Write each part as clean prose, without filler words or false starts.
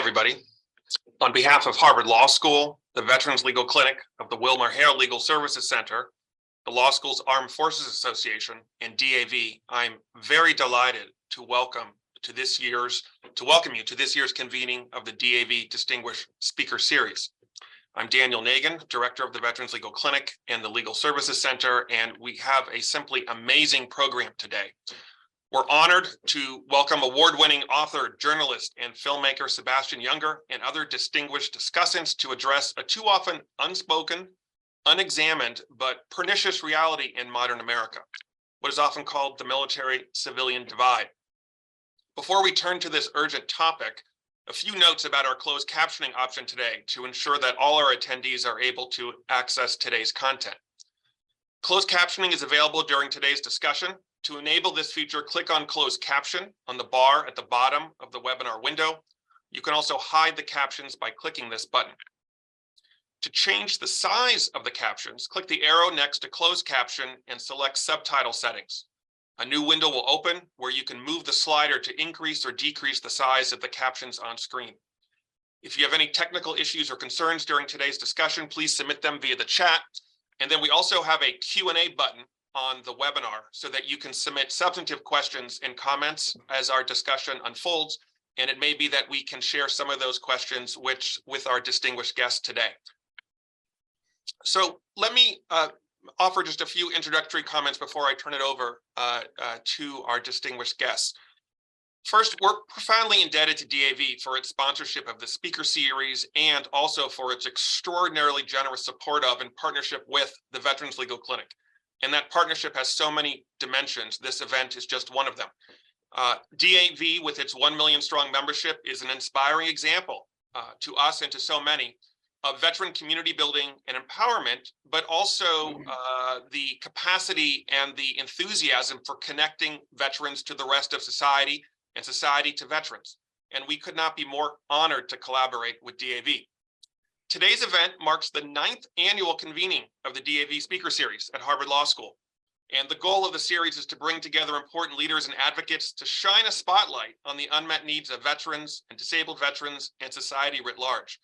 everybody. On behalf of Harvard Law School, the Veterans Legal Clinic of the Wilmer-Hare Legal Services Center, the Law School's Armed Forces Association, and DAV, I'm very delighted to welcome you to this year's convening of the DAV Distinguished Speaker Series. I'm Daniel Nagin, Director of the Veterans Legal Clinic and the Legal Services Center, and we have a simply amazing program today. We're honored to welcome award-winning author, journalist, and filmmaker Sebastian Junger and other distinguished discussants to address a too often unspoken, unexamined, but pernicious reality in modern America, what is often called the military-civilian divide. Before we turn to this urgent topic, a few notes about our closed captioning option today to ensure that all our attendees are able to access today's content. Closed captioning is available during today's discussion. To enable this feature, click on Closed Caption on the bar at the bottom of the webinar window. You can also hide the captions by clicking this button. To change the size of the captions, click the arrow next to Closed Caption and select Subtitle Settings. A new window will open where you can move the slider to increase or decrease the size of the captions on screen. If you have any technical issues or concerns during today's discussion, please submit them via the chat. And then we also have a Q&A button on the webinar so that you can submit substantive questions and comments as our discussion unfolds. And it may be that we can share some of those questions with our distinguished guests today. So let me offer just a few introductory comments before I turn it over to our distinguished guests. First, we're profoundly indebted to DAV for its sponsorship of the speaker series and also for its extraordinarily generous support of and partnership with the Veterans Legal Clinic. And that partnership has so many dimensions. This event is just one of them. DAV, with its 1 million strong membership, is an inspiring example to us and to so many of veteran community building and empowerment, but also the capacity and the enthusiasm for connecting veterans to the rest of society and society to veterans. And we could not be more honored to collaborate with DAV. Today's event marks the 9th annual convening of the DAV Speaker Series at Harvard Law School. And the goal of the series is to bring together important leaders and advocates to shine a spotlight on the unmet needs of veterans and disabled veterans and society writ large.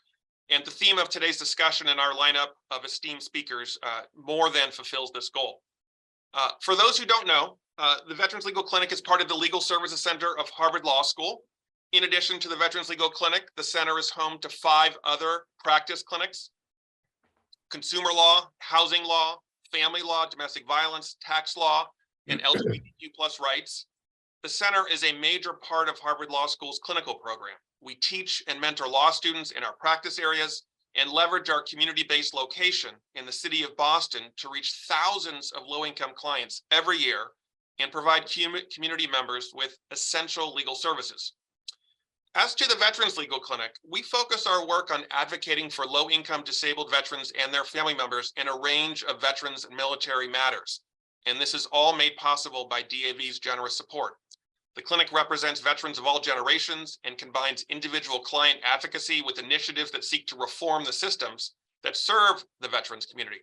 And the theme of today's discussion and our lineup of esteemed speakers more than fulfills this goal. For those who don't know, the Veterans Legal Clinic is part of the Legal Services Center of Harvard Law School. In addition to the Veterans Legal Clinic, the center is home to 5 other practice clinics: consumer law, housing law, family law, domestic violence, tax law, and LGBTQ+ rights. The center is a major part of Harvard Law School's clinical program. We teach and mentor law students in our practice areas and leverage our community-based location in the city of Boston to reach thousands of low-income clients every year and provide community members with essential legal services. As to the Veterans Legal Clinic, we focus our work on advocating for low-income disabled veterans and their family members in a range of veterans and military matters. And this is all made possible by DAV's generous support. The clinic represents veterans of all generations and combines individual client advocacy with initiatives that seek to reform the systems that serve the veterans community.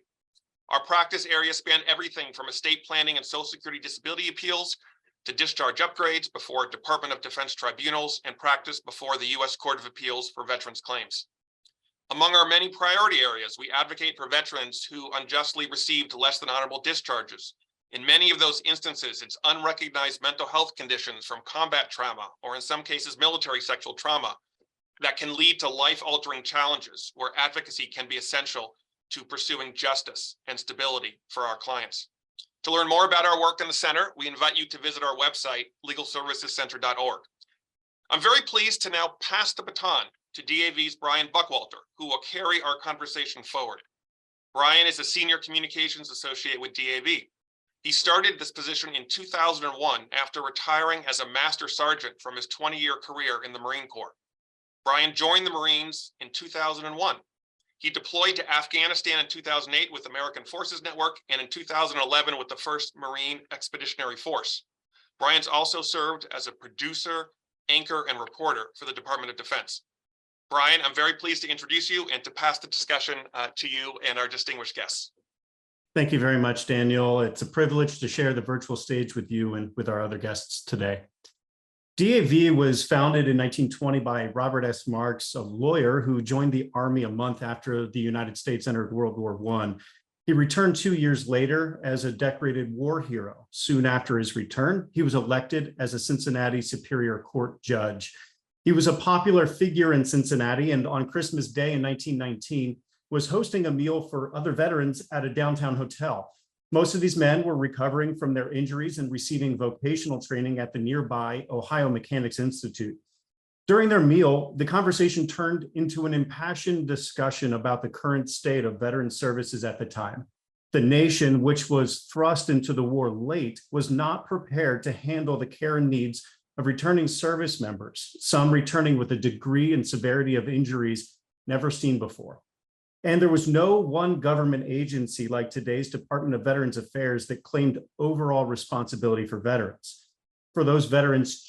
Our practice areas span everything from estate planning and Social Security disability appeals to discharge upgrades before Department of Defense tribunals and practice before the U.S. Court of Appeals for veterans claims. Among our many priority areas, we advocate for veterans who unjustly received less than honorable discharges. In many of those instances, it's unrecognized mental health conditions from combat trauma, or in some cases, military sexual trauma, that can lead to life-altering challenges where advocacy can be essential to pursuing justice and stability for our clients. To learn more about our work in the center, we invite you to visit our website, legalservicescenter.org. I'm very pleased to now pass the baton to DAV's Brian Buckwalter, who will carry our conversation forward. Brian is a senior communications associate with DAV. He started this position in 2001 after retiring as a master sergeant from his 20-year career in the Marine Corps. Brian joined the Marines in 2001. He deployed to Afghanistan in 2008 with American Forces Network and in 2011 with the 1st Marine Expeditionary Force. Brian's also served as a producer, anchor, and reporter for the Department of Defense. Brian, I'm very pleased to introduce you and to pass the discussion to you and our distinguished guests. Thank you very much, Daniel. It's a privilege to share the virtual stage with you and with our other guests today. DAV was founded in 1920 by Robert S. Marks, a lawyer who joined the Army a month after the United States entered World War I. He returned 2 years later as a decorated war hero. Soon after his return, he was elected as a Cincinnati Superior Court judge. He was a popular figure in Cincinnati, and on Christmas Day in 1919, was hosting a meal for other veterans at a downtown hotel. Most of these men were recovering from their injuries and receiving vocational training at the nearby Ohio Mechanics Institute. During their meal, the conversation turned into an impassioned discussion about the current state of veteran services at the time. The nation, which was thrust into the war late, was not prepared to handle the care and needs of returning service members, some returning with a degree and severity of injuries never seen before. And there was no one government agency like today's Department of Veterans Affairs that claimed overall responsibility for veterans. For those veterans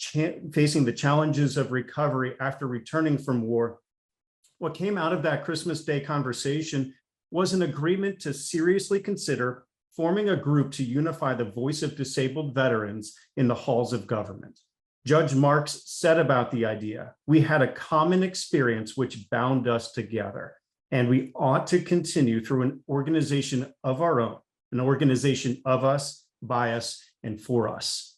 facing the challenges of recovery after returning from war, what came out of that Christmas Day conversation was an agreement to seriously consider forming a group to unify the voice of disabled veterans in the halls of government. Judge Marks said about the idea, "We had a common experience which bound us together, and we ought to continue through an organization of our own, an organization of us, by us, and for us."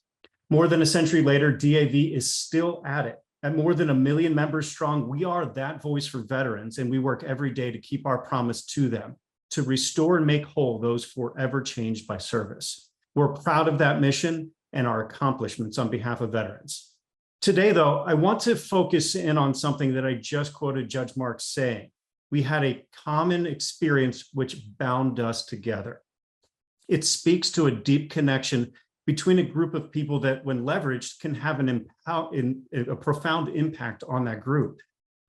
More than a century later, DAV is still at it. At more than 1 million members strong, we are that voice for veterans, and we work every day to keep our promise to them, to restore and make whole those forever changed by service. We're proud of that mission and our accomplishments on behalf of veterans. Today, though, I want to focus in on something that I just quoted Judge Marks saying. We had a common experience which bound us together. It speaks to a deep connection between a group of people that, when leveraged, can have a profound impact on that group.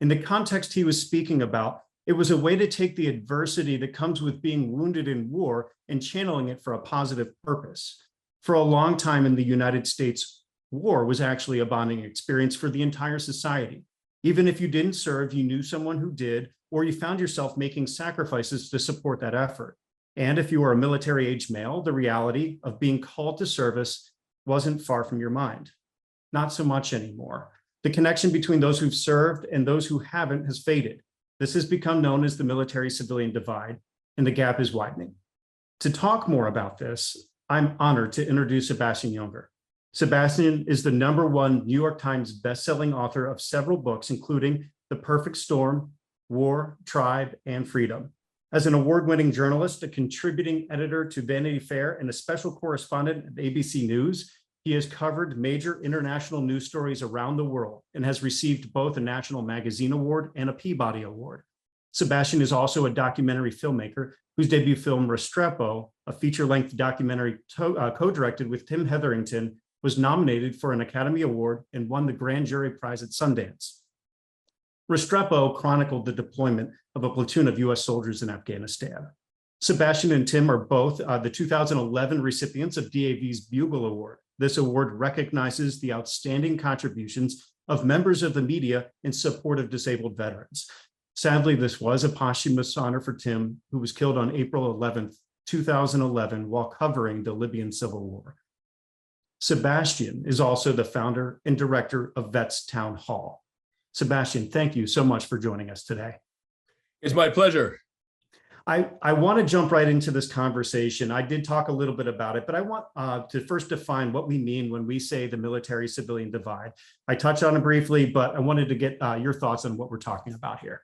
In the context he was speaking about, it was a way to take the adversity that comes with being wounded in war and channeling it for a positive purpose. For a long time in the United States, war was actually a bonding experience for the entire society. Even if you didn't serve, you knew someone who did, or you found yourself making sacrifices to support that effort. And if you were a military-age male, the reality of being called to service wasn't far from your mind. Not so much anymore. The connection between those who've served and those who haven't has faded. This has become known as the military-civilian divide, and the gap is widening. To talk more about this, I'm honored to introduce Sebastian Junger. Sebastian is the #1 New York Times bestselling author of several books, including The Perfect Storm, War, Tribe, and Freedom. As an award-winning journalist, a contributing editor to Vanity Fair, and a special correspondent at ABC News, he has covered major international news stories around the world and has received both a National Magazine Award and a Peabody Award. Sebastian is also a documentary filmmaker whose debut film, Restrepo, a feature-length documentary co-directed with Tim Hetherington, was nominated for an Academy Award and won the Grand Jury Prize at Sundance. Restrepo chronicled the deployment of a platoon of US soldiers in Afghanistan. Sebastian and Tim are both the 2011 recipients of DAV's Bugle Award. This award recognizes the outstanding contributions of members of the media in support of disabled veterans. Sadly, this was a posthumous honor for Tim, who was killed on April 11th, 2011, while covering the Libyan civil war. Sebastian is also the founder and director of Vets Town Hall. Sebastian, thank you so much for joining us today. It's my pleasure. I want to jump right into this conversation. I did talk a little bit about it, but I want to first define what we mean when we say the military-civilian divide. I touched on it briefly, but I wanted to get your thoughts on what we're talking about here.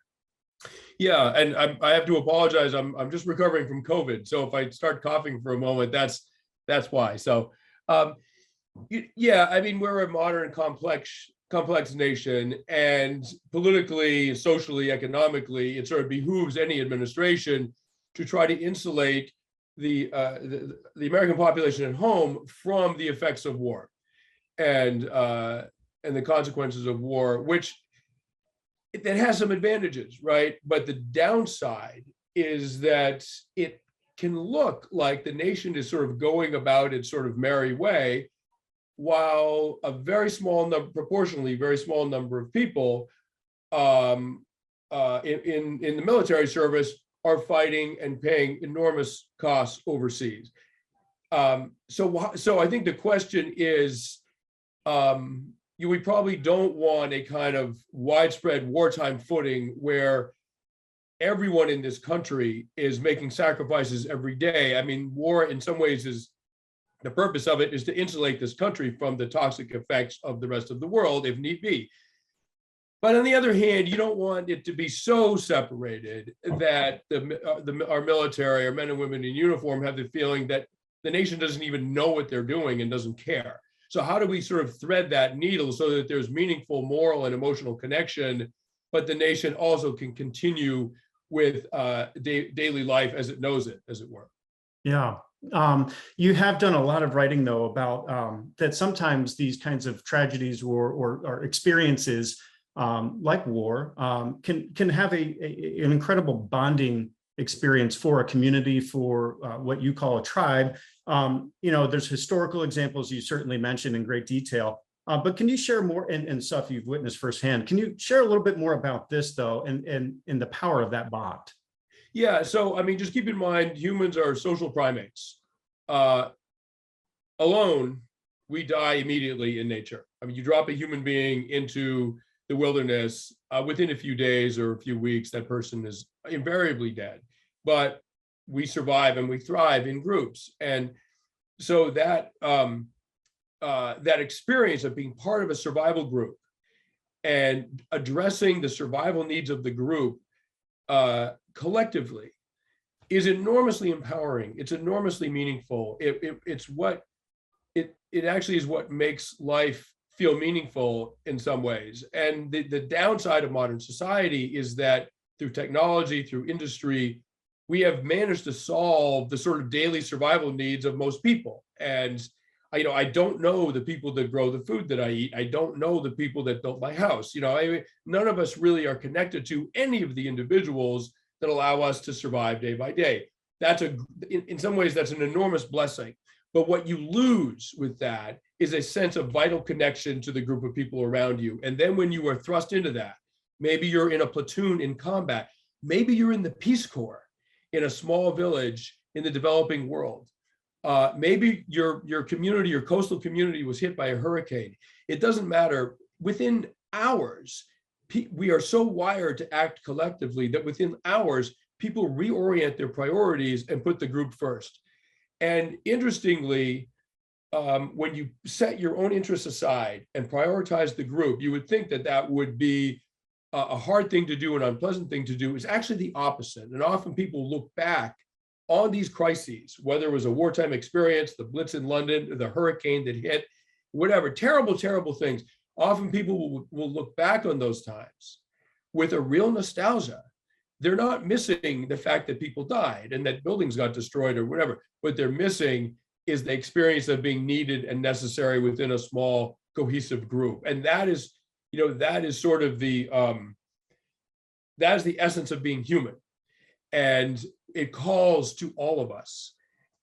Yeah, and I have to apologize. I'm just recovering from COVID, so if I start coughing for a moment, that's why. So, yeah, I mean, we're a modern, complex nation, and politically, socially, economically, it sort of behooves any administration to try to insulate the American population at home from the effects of war and the consequences of war, which that has some advantages, right? But the downside is that it can look like the nation is sort of going about its sort of merry way, while a very small number, proportionally very small number of people in the military service are fighting and paying enormous costs overseas. So I think the question is, we probably don't want a kind of widespread wartime footing where everyone in this country is making sacrifices every day. I mean, war in some ways is, the purpose of it is to insulate this country from the toxic effects of the rest of the world, if need be. But on the other hand, you don't want it to be so separated that our military, our men and women in uniform, have the feeling that the nation doesn't even know what they're doing and doesn't care. So how do we sort of thread that needle so that there's meaningful moral and emotional connection, but the nation also can continue with daily life as it knows it, as it were? Yeah. You have done a lot of writing, though, about that sometimes these kinds of tragedies or experiences like war can have an incredible bonding experience for a community, for what you call a tribe. There's historical examples you certainly mentioned in great detail, but can you share more, and stuff you've witnessed firsthand? Can you share a little bit more about this, though, and the power of that bond? Yeah, so I mean, just keep in mind, humans are social primates. Alone, we die immediately in nature. I mean, you drop a human being into the wilderness, within a few days or a few weeks, that person is invariably dead. But we survive and we thrive in groups. And so that that experience of being part of a survival group and addressing the survival needs of the group collectively is enormously empowering. It's enormously meaningful. It actually is what makes life feel meaningful in some ways. And the downside of modern society is that through technology, through industry, we have managed to solve the sort of daily survival needs of most people. And I don't know the people that grow the food that I eat. I don't know the people that built my house. None of us really are connected to any of the individuals that allow us to survive day by day. In some ways, that's an enormous blessing. But what you lose with that is a sense of vital connection to the group of people around you. And then when you are thrust into that, maybe you're in a platoon in combat, maybe you're in the Peace Corps in a small village in the developing world. Maybe your community, your coastal community was hit by a hurricane. It doesn't matter. Within hours, we are so wired to act collectively that within hours, people reorient their priorities and put the group first. And interestingly, when you set your own interests aside and prioritize the group, you would think that that would be a hard thing to do, an unpleasant thing to do. Is actually the opposite. And often people look back on these crises, whether it was a wartime experience, the Blitz in London, the hurricane that hit, whatever, terrible, terrible things. Often people will look back on those times with a real nostalgia. They're not missing the fact that people died and that buildings got destroyed or whatever. What they're missing is the experience of being needed and necessary within a small cohesive group. And that is sort of that is the essence of being human. And it calls to all of us.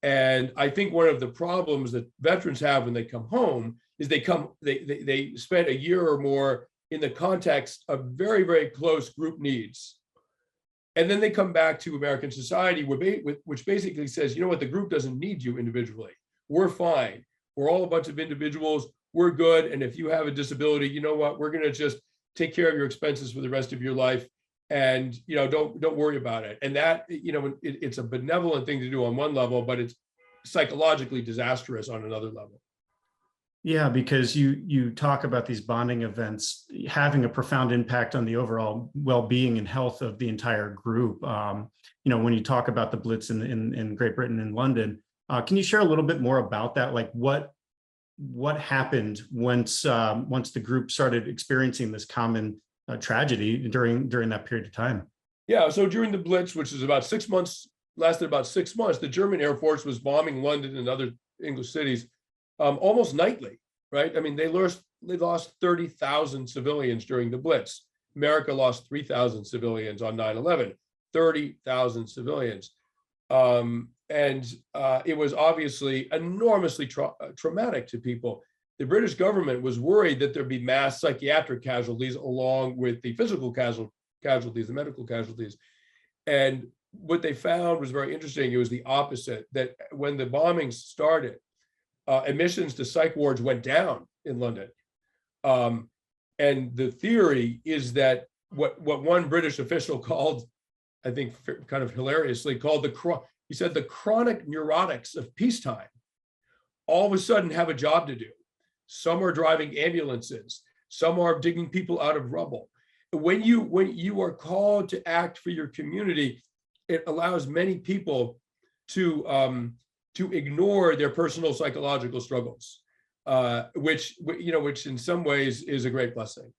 And I think one of the problems that veterans have when they come home is they spend a year or more in the context of very, very close group needs. And then they come back to American society, which basically says, you know what, the group doesn't need you individually. We're fine. We're all a bunch of individuals. We're good. And if you have a disability, you know what, we're going to just take care of your expenses for the rest of your life. And, don't worry about it. And that, it's a benevolent thing to do on one level, but it's psychologically disastrous on another level. Yeah, because you talk about these bonding events having a profound impact on the overall well-being and health of the entire group. When you talk about the Blitz in Great Britain and London, can you share a little bit more about that? Like what happened once the group started experiencing this common tragedy during that period of time? Yeah, so during the Blitz, which was about 6 months, lasted about 6 months, the German Air Force was bombing London and other English cities almost nightly, right? I mean, they lost 30,000 civilians during the Blitz. America lost 3,000 civilians on 9/11, 30,000 civilians. It was obviously enormously traumatic to people. The British government was worried that there'd be mass psychiatric casualties along with the physical casualties, the medical casualties. And what they found was very interesting. It was the opposite, that when the bombings started, admissions to psych wards went down in London. And the theory is that what one British official called, I think kind of hilariously, called he said the chronic neurotics of peacetime all of a sudden have a job to do. Some are driving ambulances, some are digging people out of rubble. When you are called to act for your community, it allows many people to ignore their personal psychological struggles, which in some ways is a great blessing.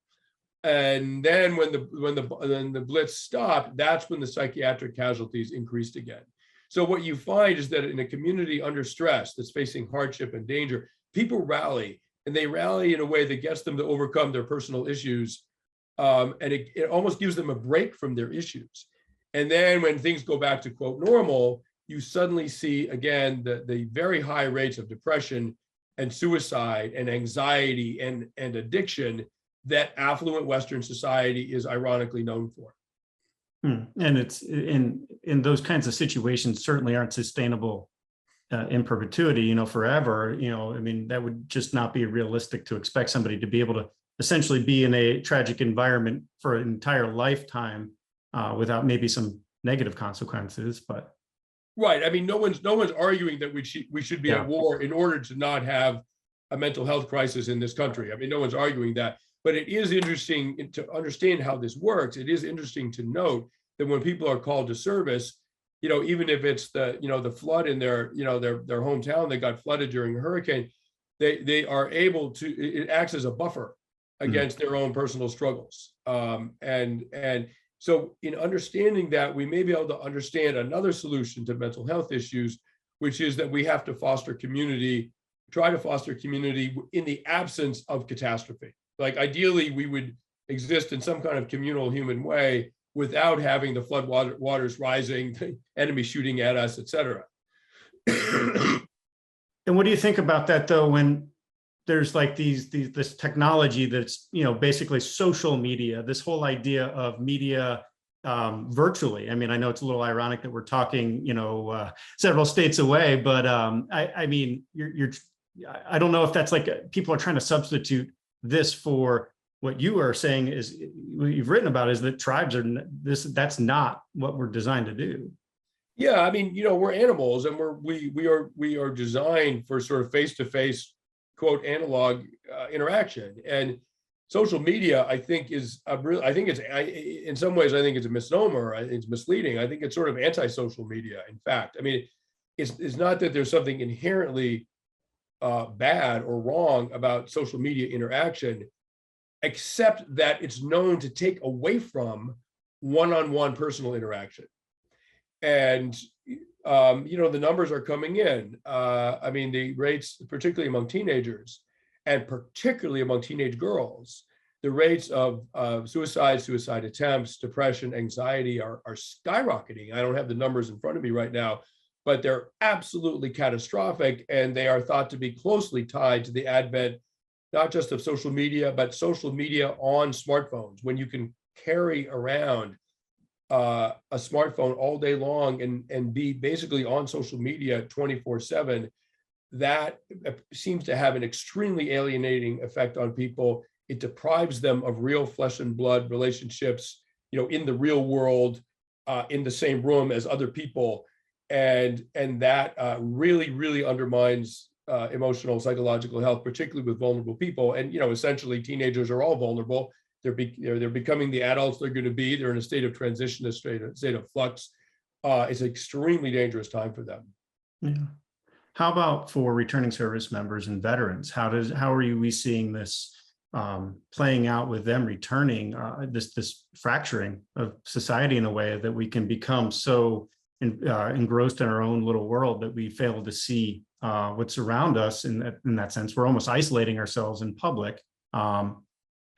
And then when the blitz stopped, that's when the psychiatric casualties increased again. So what you find is that in a community under stress that's facing hardship and danger, people rally, and they rally in a way that gets them to overcome their personal issues. And it almost gives them a break from their issues. And then when things go back to quote normal, you suddenly see again the very high rates of depression and suicide and anxiety and addiction that affluent Western society is ironically known for. And it's in those kinds of situations certainly aren't sustainable in perpetuity, forever. I mean, that would just not be realistic to expect somebody to be able to essentially be in a tragic environment for an entire lifetime without maybe some negative consequences. But right, I mean, no one's arguing that we should be at war in order to not have a mental health crisis in this country. I mean, no one's arguing that. But it is interesting to understand how this works. It is interesting to note that when people are called to service, even if it's the flood in their hometown that got flooded during a hurricane, they are able to, it acts as a buffer against their own personal struggles. And so in understanding that, we may be able to understand another solution to mental health issues, which is that we have to try to foster community in the absence of catastrophe. Like ideally, we would exist in some kind of communal human way without having the flood waters rising, the enemy shooting at us, et cetera. And what do you think about that, though, when there's like this technology that's, basically social media, this whole idea of media virtually? I mean, I know it's a little ironic that we're talking, several states away, but I mean, I don't know if that's like people are trying to substitute this for what you are saying is what you've written about is that tribes are that's not what we're designed to do. Yeah, I mean, we're animals, and we are designed for sort of face-to-face quote analog interaction. And social media, I think, is in some ways I think it's a misnomer. I think it's misleading. I think it's sort of anti-social media. In fact, I mean, it's not that there's something inherently bad or wrong about social media interaction, except that it's known to take away from one-on-one personal interaction. And the numbers are coming in. I mean, the rates, particularly among teenagers and particularly among teenage girls, the rates of suicide attempts, depression, anxiety are skyrocketing. I don't have the numbers in front of me right now, but they're absolutely catastrophic, and they are thought to be closely tied to the advent, not just of social media, but social media on smartphones. When you can carry around a smartphone all day long and be basically on social media 24/7, that seems to have an extremely alienating effect on people. It deprives them of real flesh and blood relationships, in the real world, in the same room as other people. And that really, really undermines emotional, psychological health, particularly with vulnerable people. And essentially, teenagers are all vulnerable. They're becoming the adults they're going to be. They're in a state of transition, a state of flux. It's an extremely dangerous time for them. Yeah. How about for returning service members and veterans? How are we seeing this playing out with them returning? This fracturing of society in a way that we can become so engrossed in our own little world that we fail to see what's around us. In that sense, we're almost isolating ourselves in public. How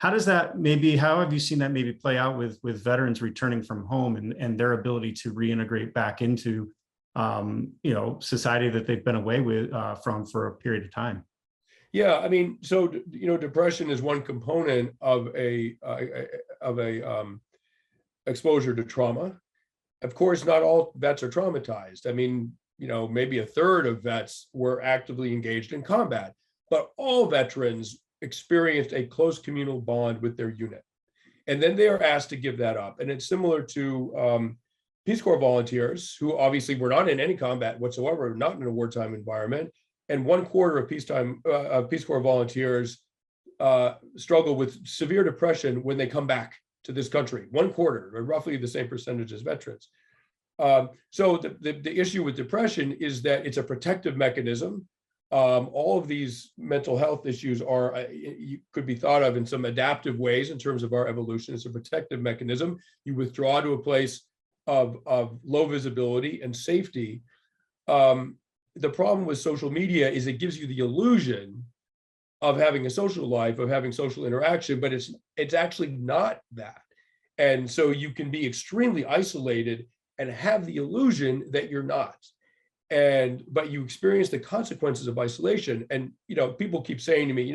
have you seen that maybe play out with veterans returning from home and their ability to reintegrate back into society that they've been away from for a period of time? Yeah, I mean, so depression is one component of a exposure to trauma. Of course, not all vets are traumatized. I mean, maybe a third of vets were actively engaged in combat, but all veterans experienced a close communal bond with their unit. And then they are asked to give that up. And it's similar to Peace Corps volunteers who obviously were not in any combat whatsoever, not in a wartime environment. And 1/4 of Peace Corps volunteers struggle with severe depression when they come back to this country. 1/4, or roughly the same percentage as veterans. So the issue with depression is that it's a protective mechanism. All of these mental health issues could be thought of in some adaptive ways in terms of our evolution. It's a protective mechanism. You withdraw to a place of low visibility and safety. The problem with social media is it gives you the illusion of having a social life, of having social interaction, but it's actually not that. And so you can be extremely isolated and have the illusion that you're not. But you experience the consequences of isolation. And, people keep saying to me,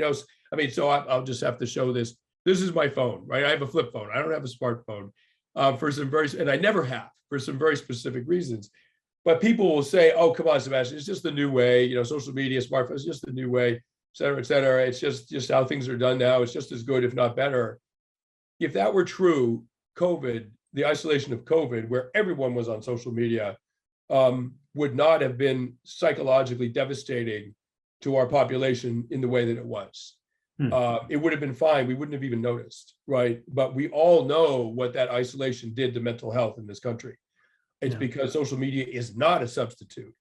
so I'll just have to show this. This is my phone, right? I have a flip phone. I don't have a smartphone and I never have, for some very specific reasons. But people will say, oh, come on, Sebastian, it's just the new way, social media, smartphones, it's just the new way, et cetera, et cetera. It's just how things are done now. It's just as good, if not better. If that were true, COVID, the isolation of COVID, where everyone was on social media, would not have been psychologically devastating to our population in the way that it was. It would have been fine. We wouldn't have even noticed, right? But we all know what that isolation did to mental health in this country. It's because social media is not a substitute.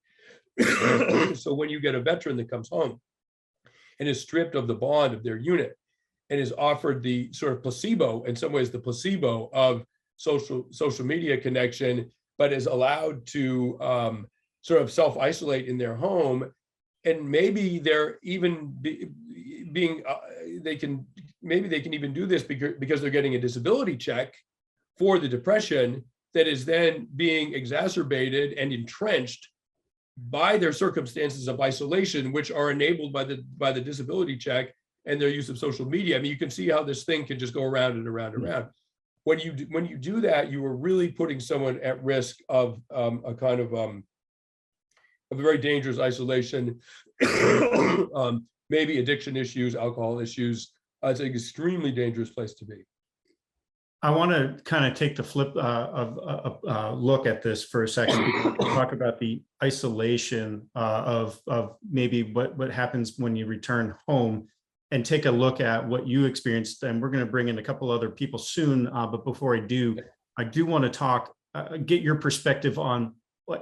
So when you get a veteran that comes home and is stripped of the bond of their unit and is offered the sort of placebo, in some ways the placebo of social media connection, but is allowed to sort of self-isolate in their home, and maybe they're even they can even do this because they're getting a disability check for the depression that is then being exacerbated and entrenched by their circumstances of isolation, which are enabled by the disability check and their use of social media. I mean, you can see how this thing can just go around and around and around. When you do that, you are really putting someone at risk of a kind of a very dangerous isolation, maybe addiction issues, alcohol issues. It's an extremely dangerous place to be. I want to kind of take the flip look at this for a second. Talk about the isolation of maybe what happens when you return home, and take a look at what you experienced. And we're going to bring in a couple other people soon. But before I do want to talk, get your perspective on,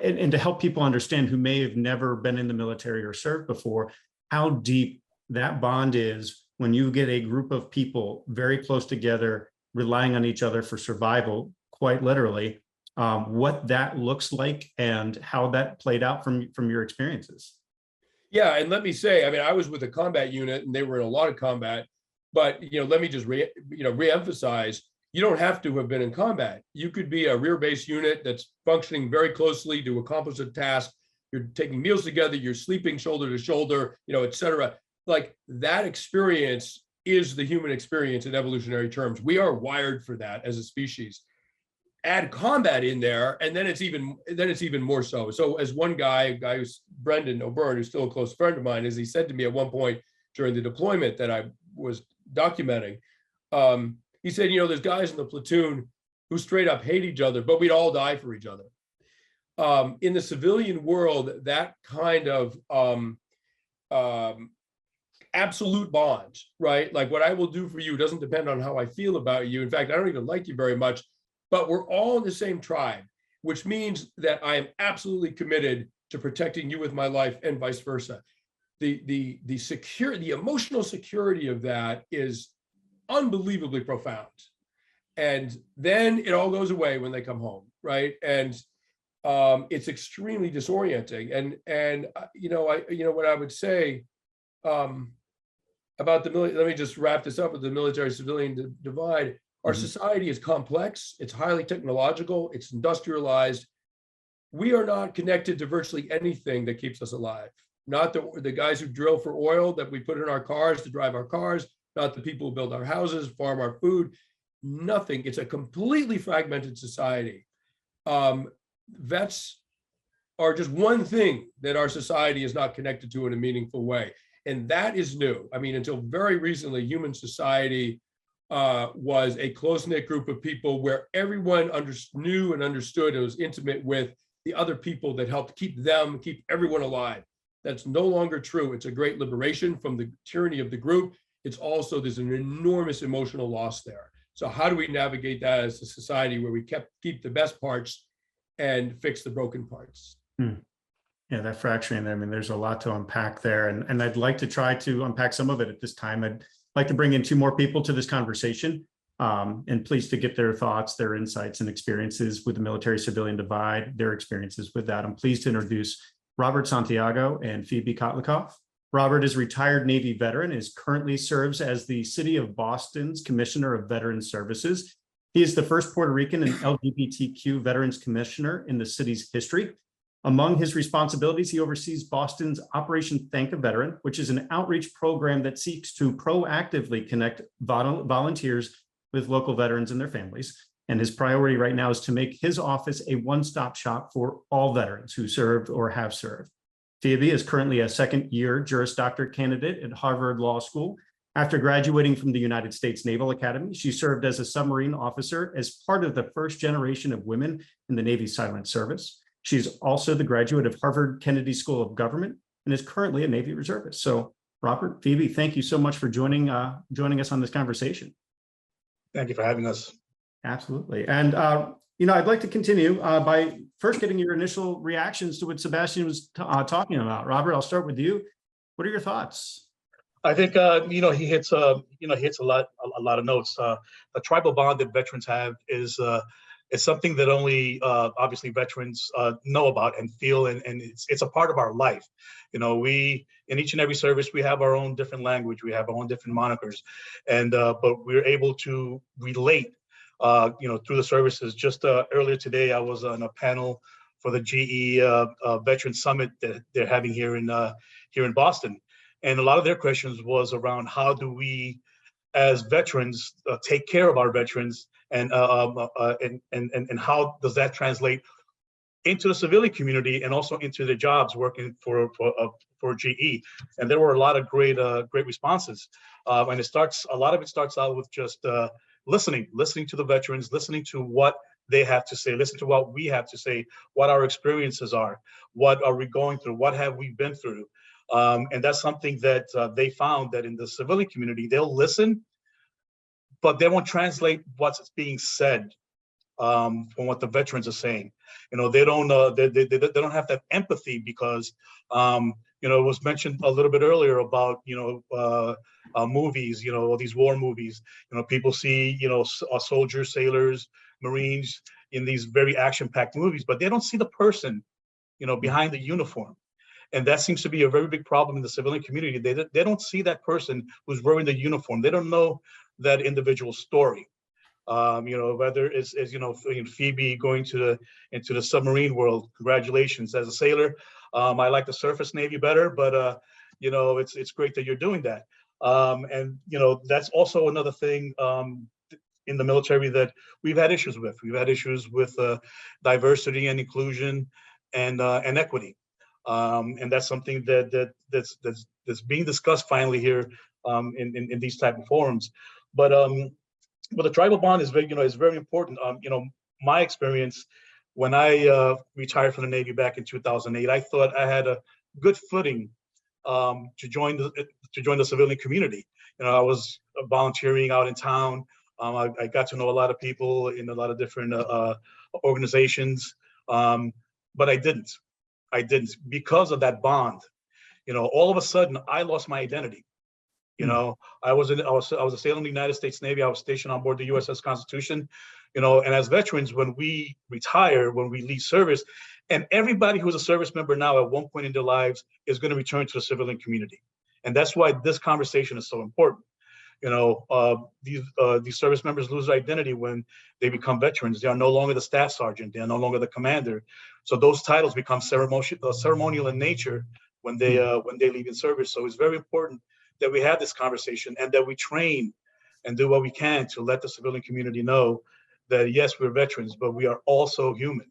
and to help people understand who may have never been in the military or served before, how deep that bond is when you get a group of people very close together, relying on each other for survival, quite literally, what that looks like and how that played out from your experiences. Yeah, and let me say, I mean, I was with a combat unit and they were in a lot of combat, but let me just re-emphasize, you don't have to have been in combat. You could be a rear base unit that's functioning very closely to accomplish a task. You're taking meals together, you're sleeping shoulder to shoulder, et cetera. Like, that experience is the human experience in evolutionary terms. We are wired for that as a species. Add combat in there, and then it's even more so. So as one guy who's Brendan O'Byrne, who's still a close friend of mine, as he said to me at one point during the deployment that I was documenting, he said, there's guys in the platoon who straight up hate each other, but we'd all die for each other. In the civilian world, that kind of absolute bond, right? Like, what I will do for you doesn't depend on how I feel about you. In fact, I don't even like you very much, but we're all in the same tribe, which means that I am absolutely committed to protecting you with my life and vice versa. The emotional security of that is unbelievably profound. And then it all goes away when they come home, right? And it's extremely disorienting. And what I would say about the military, let me just wrap this up with the military-civilian divide. Our society is complex, it's highly technological, it's industrialized. We are not connected to virtually anything that keeps us alive. Not the guys who drill for oil that we put in our cars to drive our cars, not the people who build our houses, farm our food, nothing. It's a completely fragmented society. Vets are just one thing that our society is not connected to in a meaningful way. And that is new. I mean, until very recently, human society was a close-knit group of people where everyone knew and understood and was intimate with the other people that helped keep everyone alive. That's no longer true. It's a great liberation from the tyranny of the group. It's also, there's an enormous emotional loss there. So how do we navigate that as a society where we keep the best parts and fix the broken parts? Yeah, that fracturing, I mean, there's a lot to unpack there. And I'd like to try to unpack some of it at this time. I'd like to bring in two more people to this conversation, and pleased to get their thoughts, their insights and experiences with the military-civilian divide, their experiences with that. I'm pleased to introduce Robert Santiago and Phoebe Kotlikoff. Robert is a retired Navy veteran, currently serves as the City of Boston's Commissioner of Veterans Services. He is the first Puerto Rican and LGBTQ Veterans Commissioner in the city's history. Among his responsibilities, he oversees Boston's Operation Thank a Veteran, which is an outreach program that seeks to proactively connect volunteers with local veterans and their families. And his priority right now is to make his office a one-stop shop for all veterans who served or have served. Phoebe is currently a second-year Juris Doctor candidate at Harvard Law School. After graduating from the United States Naval Academy, she served as a submarine officer as part of the first generation of women in the Navy's silent service. She's also the graduate of Harvard Kennedy School of Government and is currently a Navy reservist. So, Robert, Phoebe, thank you so much for joining us on this conversation. Thank you for having us. Absolutely. And, I'd like to continue by first getting your initial reactions to what Sebastian was talking about. Robert, I'll start with you. What are your thoughts? I think he hits a lot of notes. The tribal bond that veterans have is something that only obviously veterans know about and feel, and it's a part of our life. We in each and every service we have our own different language, we have our own different monikers, and but we're able to relate through the services. Just earlier today, I was on a panel for the GE Veteran Summit that they're having here in Boston, and a lot of their questions was around how do we, as veterans, take care of our veterans, and how does that translate into the civilian community and also into their jobs working for GE. And there were a lot of great responses, and a lot of it starts out with just listening to the veterans, listening to what they have to say, listen to what we have to say, what our experiences are, what are we going through, what have we been through. And that's something that they found that in the civilian community, they'll listen, but they won't translate what's being said from what the veterans are saying. They don't have that empathy because it was mentioned a little bit earlier about movies, all these war movies. People see soldiers, sailors, Marines in these very action-packed movies, but they don't see the person behind the uniform. And that seems to be a very big problem in the civilian community. They don't see that person who's wearing the uniform. They don't know that individual story. Whether it's Phoebe going into the submarine world. Congratulations. As a sailor, I like the surface Navy better, but it's great that you're doing that. And that's also another thing in the military that we've had issues with. We've had issues with diversity and inclusion and equity. And that's something that's being discussed finally here in these type of forums. But the tribal bond is very important. My experience when I retired from the Navy back in 2008, I thought I had a good footing to join the civilian community. I was volunteering out in town. I got to know a lot of people in a lot of different organizations, but I didn't because of that bond. All of a sudden I lost my identity. I was a sailor in the United States Navy. I was stationed on board the USS Constitution, and as veterans, when we retire, when we leave service, and everybody who's a service member now at one point in their lives is going to return to the civilian community. And that's why this conversation is so important. These service members lose their identity when they become veterans. They are no longer the staff sergeant. They are no longer the commander. So those titles become ceremonial in nature when they leave in service. So it's very important that we have this conversation and that we train and do what we can to let the civilian community know that yes, we're veterans, but we are also human.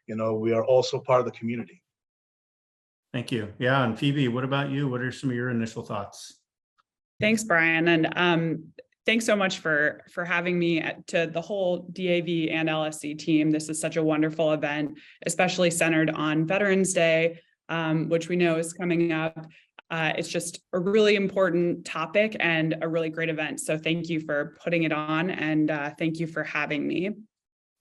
We are also part of the community. Thank you. Yeah, and Phoebe, what about you? What are some of your initial thoughts? Thanks, Brian. And thanks so much for having me to the whole DAV and LSC team. This is such a wonderful event, especially centered on Veterans Day, which we know is coming up. It's just a really important topic and a really great event. So thank you for putting it on, and thank you for having me.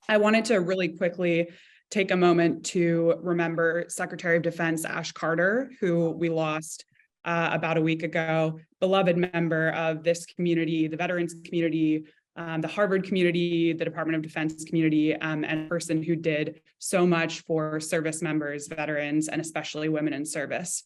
I wanted to really quickly take a moment to remember Secretary of Defense Ash Carter, who we lost about a week ago, beloved member of this community, the veterans community, the Harvard community, the Department of Defense community, and a person who did so much for service members, veterans, and especially women in service.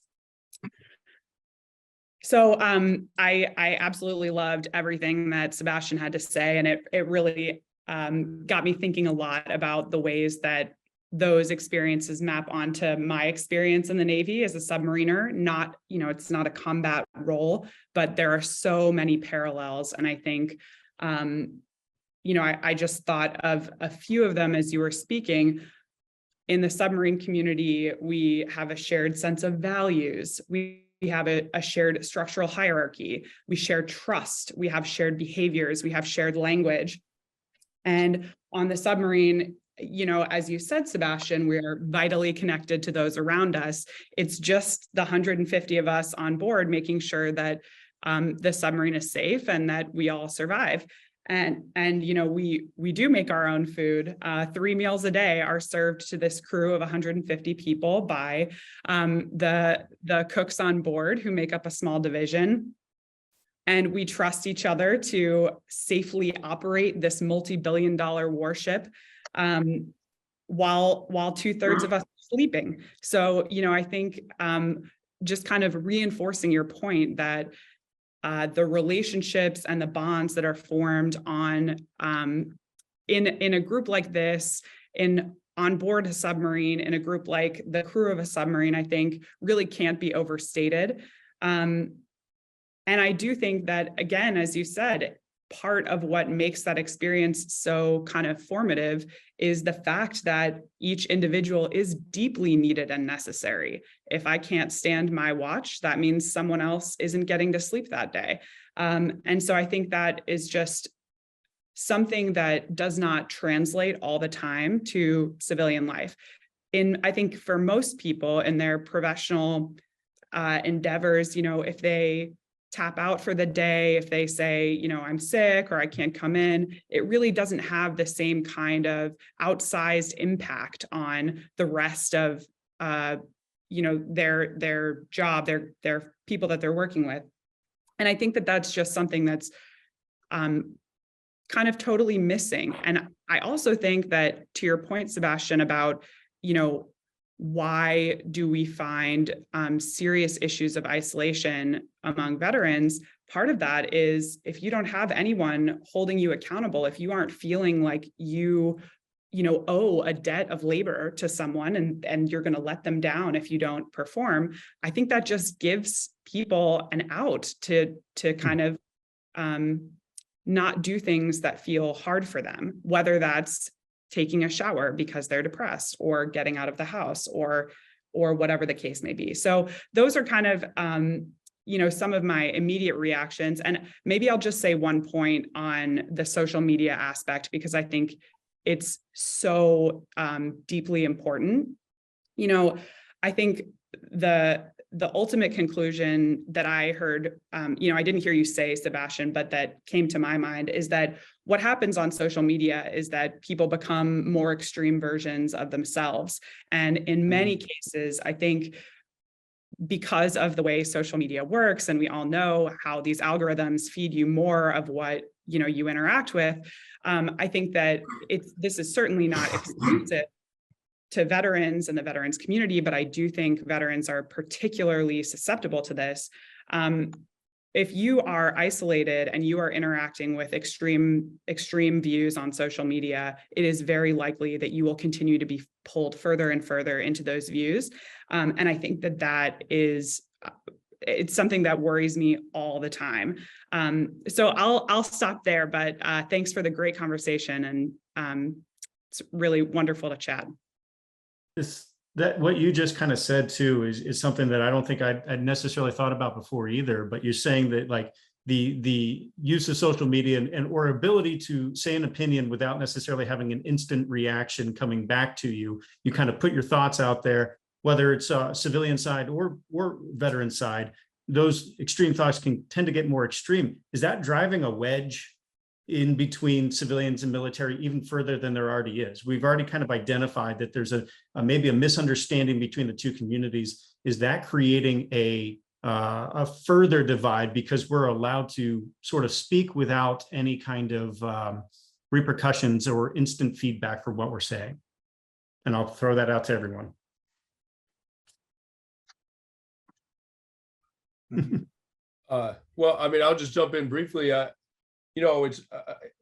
So I absolutely loved everything that Sebastian had to say, and it really got me thinking a lot about the ways that those experiences map onto my experience in the Navy as a submariner. Not, it's not a combat role, but there are so many parallels. And I think, I just thought of a few of them as you were speaking. In the submarine community, we have a shared sense of values. We have a shared structural hierarchy. We share trust. We have shared behaviors. We have shared language. And on the submarine, as you said, Sebastian, we're vitally connected to those around us. It's just the 150 of us on board making sure that the submarine is safe and that we all survive. And we do make our own food. 3 meals a day are served to this crew of 150 people by the cooks on board, who make up a small division. And we trust each other to safely operate this multi-billion-dollar warship while 2/3 of us are sleeping. So, I think just kind of reinforcing your point that the relationships and the bonds that are formed on in a group like this, on board a submarine, in a group like the crew of a submarine, I think really can't be overstated. And I do think that, again, as you said, part of what makes that experience so kind of formative is the fact that each individual is deeply needed and necessary. If I can't stand my watch, that means someone else isn't getting to sleep that day. And so I think that is just something that does not translate all the time to civilian life. I think for most people in their professional endeavors, if they tap out for the day, if they say, I'm sick or I can't come in, it really doesn't have the same kind of outsized impact on the rest of, their job, their people that they're working with. And I think that that's just something that's kind of totally missing. And I also think that, to your point, Sebastian, about, why do we find serious issues of isolation among veterans? Part of that is if you don't have anyone holding you accountable, if you aren't feeling like you owe a debt of labor to someone and you're going to let them down if you don't perform, I think that just gives people an out to kind of not do things that feel hard for them, whether that's taking a shower because they're depressed, or getting out of the house, or whatever the case may be. So those are kind of, some of my immediate reactions. And maybe I'll just say one point on the social media aspect, because I think it's so deeply important. I think the ultimate conclusion that I heard, I didn't hear you say, Sebastian, but that came to my mind, is that what happens on social media is that people become more extreme versions of themselves. And in many cases, I think because of the way social media works, and we all know how these algorithms feed you more of what you interact with, I think that this is certainly not exclusive to veterans and the veterans community, but I do think veterans are particularly susceptible to this. If you are isolated and you are interacting with extreme views on social media, it is very likely that you will continue to be pulled further and further into those views. And I think that is, it's something that worries me all the time. So I'll stop there, but thanks for the great conversation, and it's really wonderful to chat. This That what you just kind of said too is something that I don't think I'd necessarily thought about before either. But you're saying that like the use of social media and or ability to say an opinion without necessarily having an instant reaction coming back to you. You kind of put your thoughts out there, whether it's civilian side or veteran side. Those extreme thoughts can tend to get more extreme. Is that driving a wedge in between civilians and military even further than there already is? We've already kind of identified that there's a maybe a misunderstanding between the two communities. Is that creating a further divide because we're allowed to sort of speak without any kind of repercussions or instant feedback for what we're saying? And I'll throw that out to everyone. Well, I mean, I'll just jump in briefly. You know,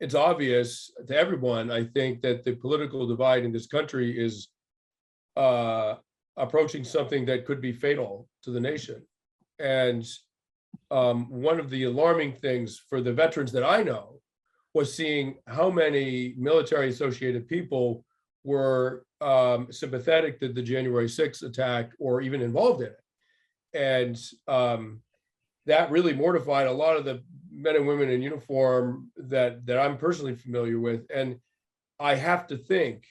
it's obvious to everyone, I think, that the political divide in this country is approaching something that could be fatal to the nation. And one of the alarming things for the veterans that I know was seeing how many military associated people were sympathetic to the January 6th attack or even involved in it. And that really mortified a lot of the men and women in uniform that I'm personally familiar with. And I have to think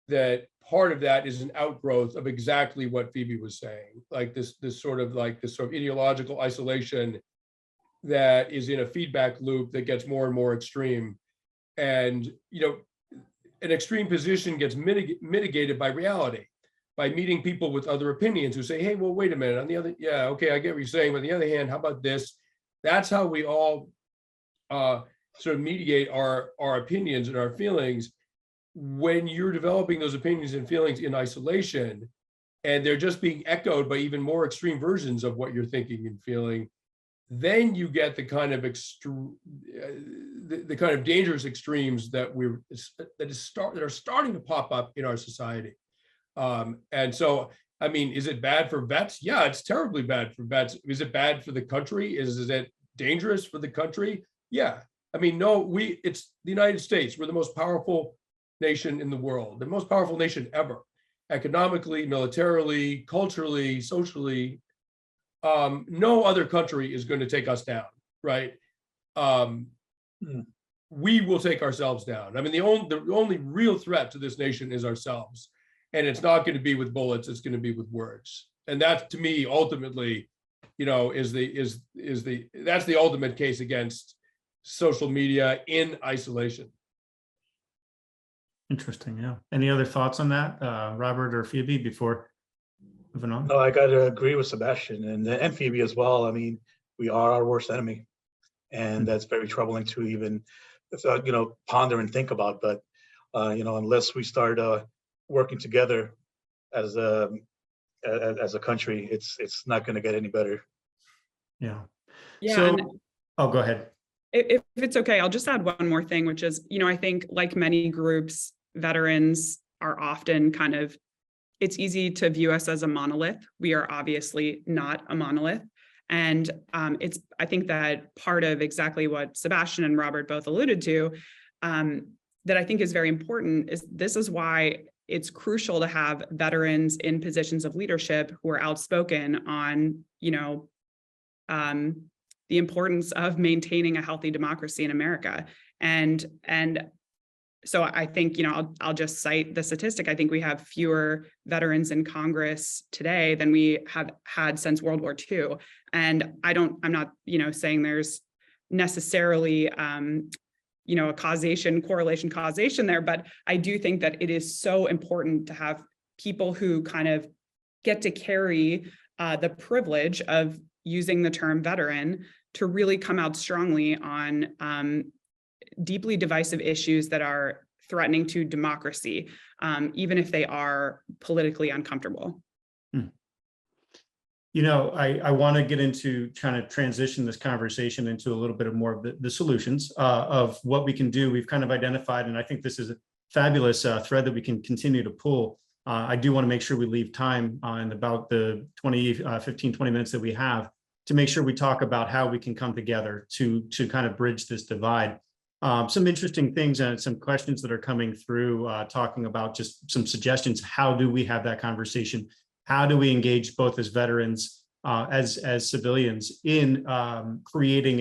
that part of that is an outgrowth of exactly what Phoebe was saying, like this sort of ideological isolation that is in a feedback loop that gets more and more extreme. And, you know, an extreme position gets mitigated by reality, by meeting people with other opinions who say, hey, well, wait a minute, on the other, yeah, okay, I get what you're saying, but on the other hand, how about this? That's how we all sort of mediate our opinions and our feelings. When you're developing those opinions and feelings in isolation, and they're just being echoed by even more extreme versions of what you're thinking and feeling, then you get the kind of the kind of dangerous extremes that are starting to pop up in our society. And so, I mean, is it bad for vets? Yeah, it's terribly bad for vets. Is it bad for the country? Is it dangerous for the country? Yeah. I mean, no, it's the United States. We're the most powerful nation in the world, the most powerful nation ever, economically, militarily, culturally, socially. No other country is going to take us down, right? We will take ourselves down. I mean, the only real threat to this nation is ourselves. And it's not going to be with bullets, it's going to be with words. And that, to me, ultimately, you know, that's the ultimate case against social media in isolation. Interesting. Yeah. Any other thoughts on that, Robert or Phoebe, before moving on? No, I got to agree with Sebastian and Phoebe as well. I mean, we are our worst enemy, and that's very troubling to even, you know, ponder and think about. But you know, unless we start working together as a country, it's not going to get any better. Yeah. Yeah. So, oh, go ahead. If it's okay, I'll just add one more thing, which is, you know, I think like many groups, veterans are often kind of, it's easy to view us as a monolith. We are obviously not a monolith. And I think that part of exactly what Sebastian and Robert both alluded to, that I think is very important, is this is why it's crucial to have veterans in positions of leadership who are outspoken on, you know, the importance of maintaining a healthy democracy in America. And so I think, you know, I'll just cite the statistic. I think we have fewer veterans in Congress today than we have had since World War II. And I'm not, you know, saying there's necessarily, you know, a correlation causation there, but I do think that it is so important to have people who kind of get to carry the privilege of using the term veteran to really come out strongly on deeply divisive issues that are threatening to democracy, even if they are politically uncomfortable. You know, I want to get into trying to transition this conversation into a little bit of more of the solutions of what we can do. We've kind of identified, and I think this is a fabulous thread that we can continue to pull. I do want to make sure we leave time in about the 15, 20 minutes that we have to make sure we talk about how we can come together to kind of bridge this divide. Some interesting things and some questions that are coming through, talking about just some suggestions. How do we have that conversation? How do we engage both as veterans, as civilians in creating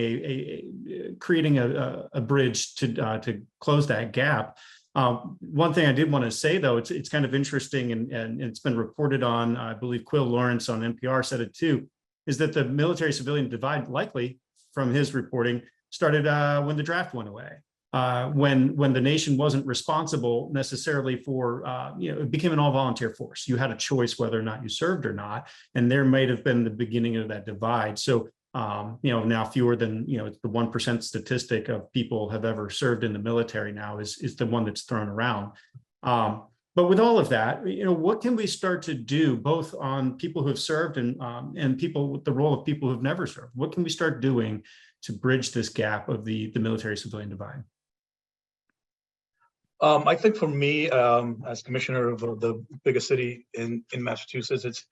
a bridge to close that gap? One thing I did want to say, though, it's kind of interesting, and it's been reported on, I believe Quill Lawrence on NPR said it too, is that the military civilian divide, likely from his reporting, started when the draft went away, when the nation wasn't responsible necessarily for, it became an all volunteer force. You had a choice whether or not you served or not, and there might have been the beginning of that divide. So, now fewer than, it's the 1% statistic of people have ever served in the military now is the one that's thrown around. But with all of that, what can we start to do both on people who have served and people with the role of people who've never served? What can we start doing to bridge this gap of the military civilian divide? I think for me, as commissioner of the biggest city in Massachusetts, it's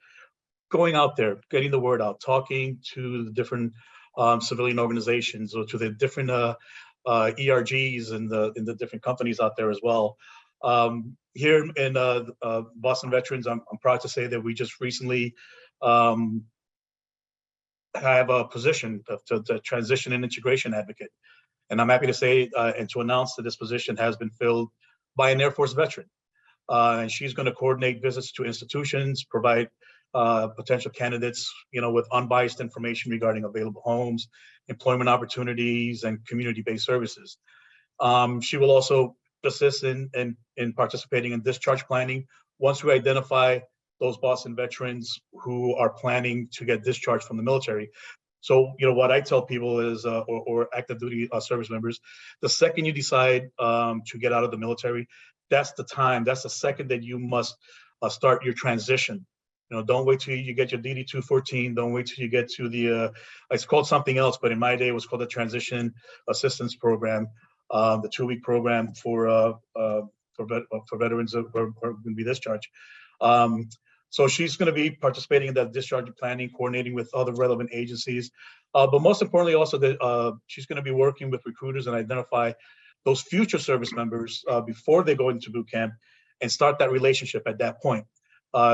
going out there, getting the word out, talking to the different civilian organizations or to the different ERGs and in the different companies out there as well. Here in Boston Veterans, I'm proud to say that we just recently have a position to transition and integration advocate. And I'm happy to say and to announce that this position has been filled by an Air Force veteran. And she's going to coordinate visits to institutions, provide potential candidates, with unbiased information regarding available homes, employment opportunities, and community-based services. She will also assist in participating in discharge planning once we identify those Boston veterans who are planning to get discharged from the military. So, what I tell people is, or active duty service members, the second you decide to get out of the military, that's the time, that's the second that you must start your transition. Don't wait till you get your DD 214. Don't wait till you get to the, it's called something else, but in my day it was called the Transition Assistance Program, the 2-week program for veterans who are going to be discharged. So she's going to be participating in that discharge planning, coordinating with other relevant agencies. But most importantly, also that she's going to be working with recruiters and identify those future service members before they go into boot camp and start that relationship at that point.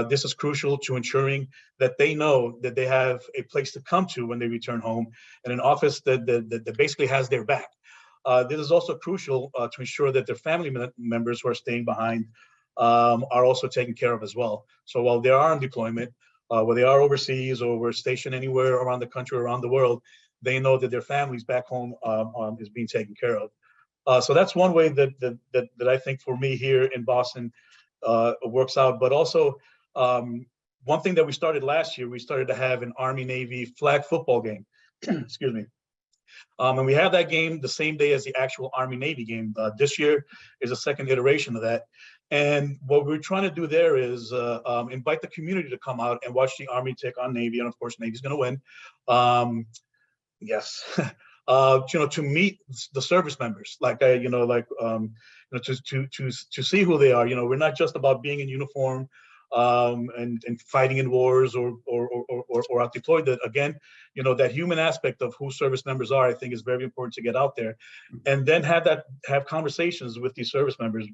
This is crucial to ensuring that they know that they have a place to come to when they return home and an office that basically has their back. This is also crucial to ensure that their family members who are staying behind are also taken care of as well. So while they are on deployment, whether they are overseas or we're stationed anywhere around the country, around the world, they know that their families back home is being taken care of. So that's one way that I think for me here in Boston works out. But also one thing that we started last year, we started to have an Army-Navy flag football game. Excuse me. And we have that game the same day as the actual Army-Navy game. This year is a second iteration of that. And what we're trying to do there is invite the community to come out and watch the Army take on Navy. And of course, Navy's going to win. Yes. To meet the service members, to see who they are. We're not just about being in uniform and fighting in wars or out deployed. That again, that human aspect of who service members are, I think is very important to get out there, and then have conversations with these service members.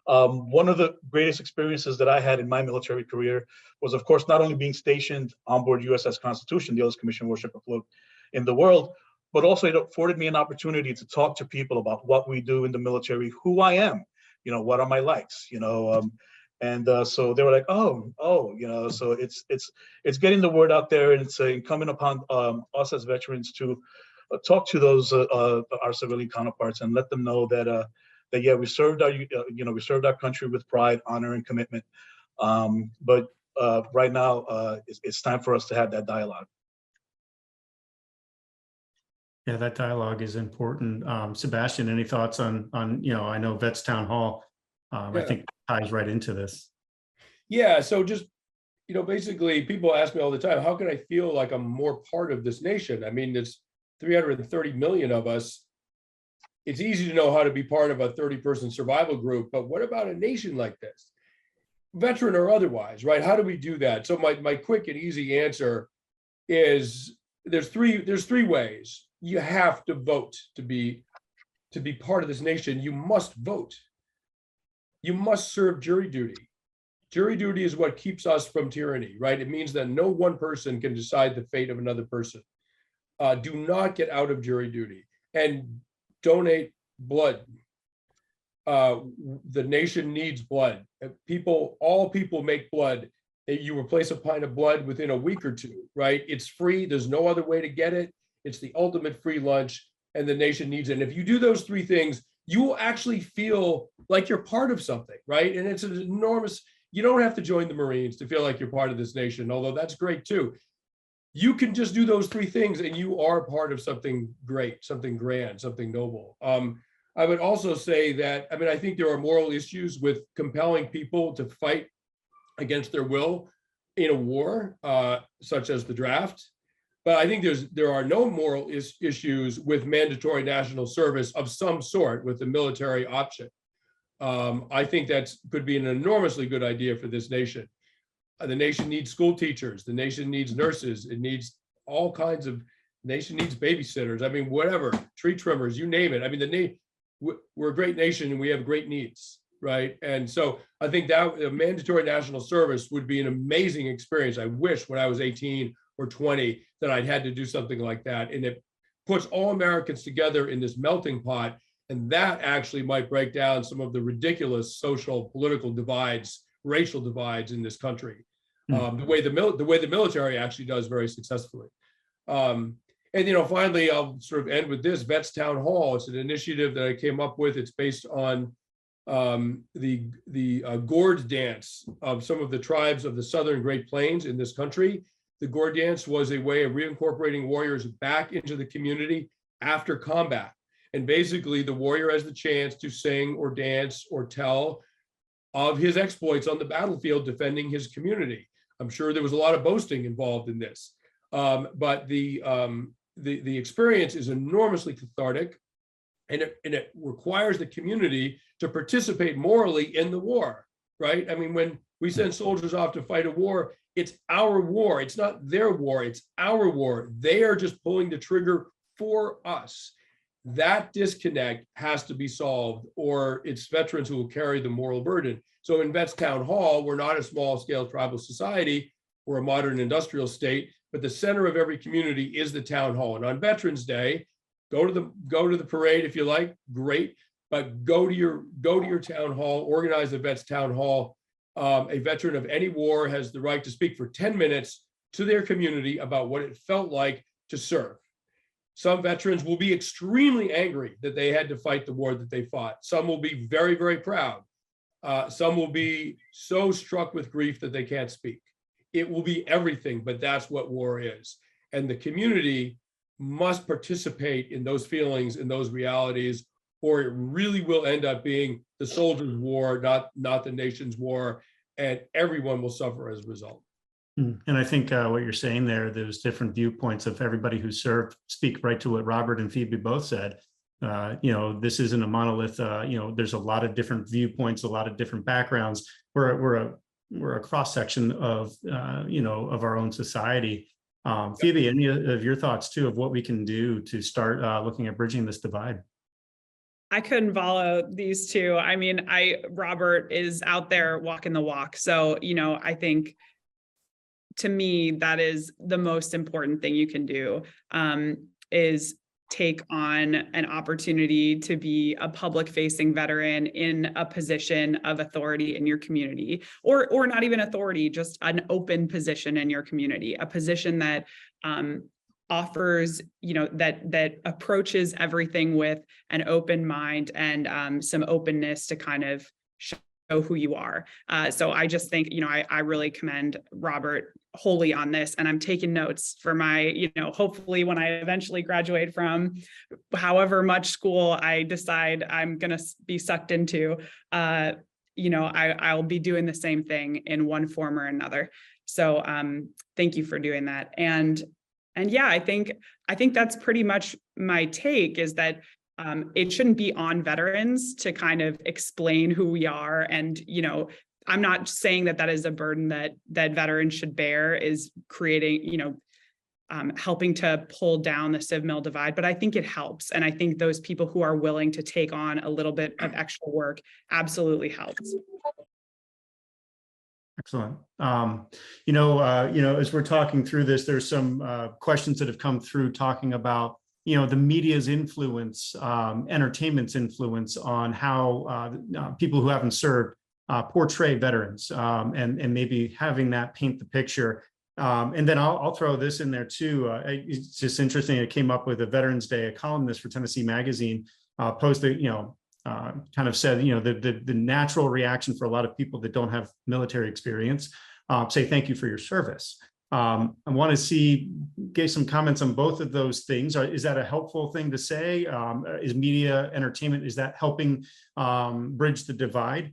One of the greatest experiences that I had in my military career was, of course, not only being stationed on board USS Constitution, the oldest commissioned warship afloat in the world, but also it afforded me an opportunity to talk to people about what we do in the military, who I am, what are my likes, and so they were like, oh, so it's getting the word out there, and it's incumbent upon us as veterans to talk to those our civilian counterparts and let them know that yeah, we served our country with pride, honor, and commitment. But right now, it's time for us to have that dialogue. Yeah, that dialogue is important. Sebastian, any thoughts on I know Vets Town Hall, Yeah. I think ties right into this. Yeah, so just, basically people ask me all the time, how can I feel like I'm more part of this nation? I mean, there's 330 million of us. It's easy to know how to be part of a 30-person survival group, but what about a nation like this? Veteran or otherwise, right? How do we do that? So my quick and easy answer is there's three ways. You have to vote to to be part of this nation, you must vote. You must serve jury duty. Jury duty is what keeps us from tyranny, right? It means that no one person can decide the fate of another person. Do not get out of jury duty, and donate blood. The nation needs blood. All people make blood. You replace a pint of blood within a week or two, right? It's free. There's no other way to get it. It's the ultimate free lunch, and the nation needs it. And if you do those three things, you will actually feel like you're part of something, right? And it's an enormous, you don't have to join the Marines to feel like you're part of this nation, although that's great too. You can just do those three things and you are part of something great, something grand, something noble. I would also say that, I mean, I think there are moral issues with compelling people to fight against their will in a war, such as the draft. But I think there are no moral issues with mandatory national service of some sort with the military option. I think that could be an enormously good idea for this nation. The nation needs school teachers. The nation needs nurses. It needs all kinds of, nation needs babysitters. I mean, whatever, tree trimmers, you name it. I mean, we're a great nation and we have great needs, right? And so I think that a mandatory national service would be an amazing experience. I wish when I was 18 or 20 that I'd had to do something like that. And it puts all Americans together in this melting pot. And that actually might break down some of the ridiculous social, political divides, racial divides in this country, the way the military actually does very successfully. And, you know, finally, I'll sort of end with this, Vets Town Hall. It's an initiative that I came up with. It's based on the gourd dance of some of the tribes of the Southern Great Plains in this country. The gourd dance was a way of reincorporating warriors back into the community after combat. And basically the warrior has the chance to sing or dance or tell of his exploits on the battlefield defending his community. I'm sure there was a lot of boasting involved in this, but the experience is enormously cathartic, and it requires the community to participate morally in the war, right? I mean, when we send soldiers off to fight a war, it's our war. It's not their war, it's our war. They are just pulling the trigger for us. That disconnect has to be solved, or it's veterans who will carry the moral burden. So in Vets Town Hall, we're not a small scale tribal society, we're a modern industrial state, but the center of every community is the town hall. And on Veterans Day, go to the parade if you like, great, but go to your town hall, organize the Vets Town Hall. A veteran of any war has the right to speak for 10 minutes to their community about what it felt like to serve. Some veterans will be extremely angry that they had to fight the war that they fought. Some will be very, very proud. Some will be so struck with grief that they can't speak. It will be everything, but that's what war is. And the community must participate in those feelings, in those realities, or it really will end up being the soldiers' war, not the nation's war, and everyone will suffer as a result. And I think what you're saying there, there's different viewpoints of everybody who served, speak right to what Robert and Phoebe both said. You know, this isn't a monolith. You know, there's a lot of different viewpoints, a lot of different backgrounds. We're a cross section of you know, of our own society. Phoebe, any of your thoughts too of what we can do to start looking at bridging this divide? I couldn't follow these two. I mean, Robert is out there walking the walk. So, you know, I think to me, that is the most important thing you can do, is take on an opportunity to be a public facing veteran in a position of authority in your community, or not even authority, just an open position in your community, a position that offers, you know, that approaches everything with an open mind and some openness to kind of show who you are. So I just think, you know, I really commend Robert wholly on this, and I'm taking notes for my, you know, hopefully when I eventually graduate from however much school I decide I'm going to be sucked into, you know, I'll be doing the same thing in one form or another. So thank you for doing that. And yeah, I think that's pretty much my take, is that it shouldn't be on veterans to kind of explain who we are. And, you know, I'm not saying that is a burden that veterans should bear, is creating, you know, helping to pull down the civ mil divide, but I think it helps. And I think those people who are willing to take on a little bit of extra work absolutely helps. Excellent. As we're talking through this, there's some questions that have come through talking about, the media's influence, entertainment's influence on how people who haven't served portray veterans, and maybe having that paint the picture. And then I'll throw this in there too. It's just interesting. It came up with a Veterans Day. A columnist for Tennessee Magazine posted, kind of said, the natural reaction for a lot of people that don't have military experience, say thank you for your service. I want to get some comments on both of those things. Is that a helpful thing to say? Is media entertainment, is that helping bridge the divide?